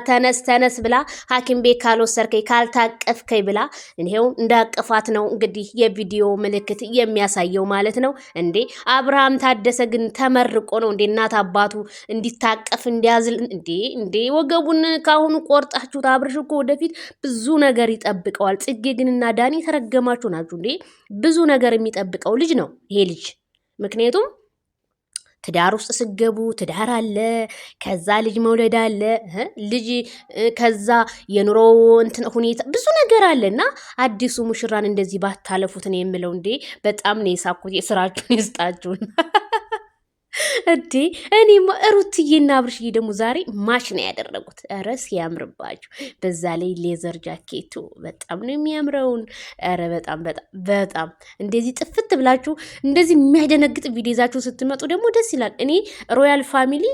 ተነስ ብላ ሐኪም ቤት ካልወሰድከኝ ካልታቀፍከኝ ብላ እንሄው እንዳቀፋት ነው እንግዲህ የቪዲዮ ምልክት የሚያሳየው ማለት ነው። እንዴ አብርሃም ታደሰ ግን ተመርቆ ነው እንዴ እናት አባቱ እንዲታቀፍ እንዲያዝል እንዴ ወገቡን ካሁኑ ቆርጣችሁት። አብርሽ እኮ ወደፊት ብዙ ነገር ይጠብቀዋል። ጽጌ ግንና ዳኒ ተረገማችሁ ናችሁ እንዴ። ብዙ ነገር የሚጠብቀው ልጅ ነው ይሄ ልጅ ምክንያቱም ትዳር ውስጥ ስገቡ ትዳር አለ፣ ከዛ ልጅ መውለድ አለ፣ ልጅ ከዛ የኑሮ እንትን ሁኔታ ብዙ ነገር አለና አዲሱ ሙሽራን እንደዚህ ባታለፉት ነው የምለው። እንዴ በጣም ነው የሳኩት። የስራችሁን ይስጣችሁን። እንዴ እኔማ ሩትዬና አብርሽዬ ደግሞ ዛሬ ማች ነው ያደረጉት። ኧረ ሲያምርባችሁ! በዛ ላይ ሌዘር ጃኬቱ በጣም ነው የሚያምረውን። ኧረ በጣም እንደዚህ ጥፍት ብላችሁ እንደዚህ የሚያደነግጥ ቪዲዮ ይዛችሁ ስትመጡ ደግሞ ደስ ይላል። እኔ ሮያል ፋሚሊ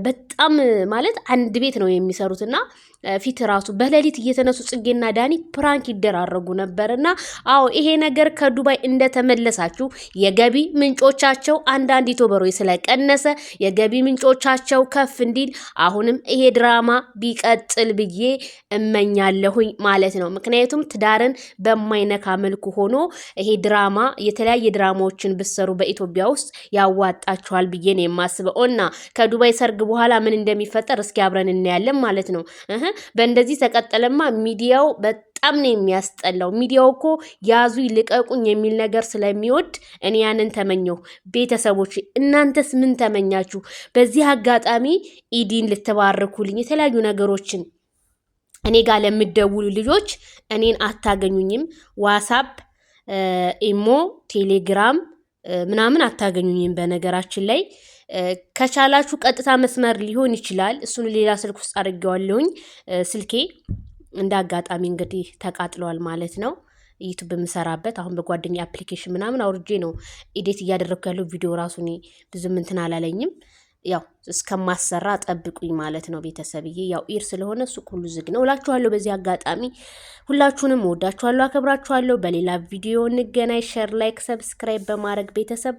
በጣም ማለት አንድ ቤት ነው የሚሰሩትና ፊት ራሱ በሌሊት እየተነሱ ጽጌና ዳኒ ፕራንክ ይደራረጉ ነበርና አዎ ይሄ ነገር ከዱባይ እንደተመለሳችሁ የገቢ ምንጮቻቸው አንዳንድ ዩቲዩበሮች ስለቀነሰ የገቢ ምንጮቻቸው ከፍ እንዲል አሁንም ይሄ ድራማ ቢቀጥል ብዬ እመኛለሁኝ ማለት ነው። ምክንያቱም ትዳርን በማይነካ መልኩ ሆኖ ይሄ ድራማ የተለያየ ድራማዎችን ብሰሩ በኢትዮጵያ ውስጥ ያዋጣችኋል ብዬ ነው የማስበው እና ከዱባይ ሰርግ በኋላ ምን እንደሚፈጠር እስኪ አብረን እናያለን ማለት ነው። በእንደዚህ ተቀጠለማ ሚዲያው በጣም ነው የሚያስጠላው። ሚዲያው እኮ ያዙ ይልቀቁኝ የሚል ነገር ስለሚወድ እኔ ያንን ተመኘሁ። ቤተሰቦች እናንተስ ምን ተመኛችሁ? በዚህ አጋጣሚ ኢዲን ልትባርኩልኝ የተለያዩ ነገሮችን እኔ ጋር ለምትደውሉ ልጆች እኔን አታገኙኝም። ዋትስአፕ፣ ኢሞ፣ ቴሌግራም ምናምን አታገኙኝም። በነገራችን ላይ ከቻላችሁ ቀጥታ መስመር ሊሆን ይችላል። እሱን ሌላ ስልክ ውስጥ አድርጌዋለሁኝ። ስልኬ እንደ አጋጣሚ እንግዲህ ተቃጥሏል ማለት ነው። ዩቲዩብ የምሰራበት አሁን በጓደኛ አፕሊኬሽን ምናምን አውርጄ ነው ኤዲት እያደረግኩ ያለው ቪዲዮ ራሱ እኔ ብዙም እንትን አላለኝም። ያው እስከማሰራ ጠብቁኝ ማለት ነው ቤተሰብዬ። ያው ኢር ስለሆነ ሱቅ ሁሉ ዝግ ነው እላችኋለሁ። በዚህ አጋጣሚ ሁላችሁንም ወዳችኋለሁ፣ አከብራችኋለሁ። በሌላ ቪዲዮ እንገናኝ። ሼር፣ ላይክ፣ ሰብስክራይብ በማድረግ ቤተሰብ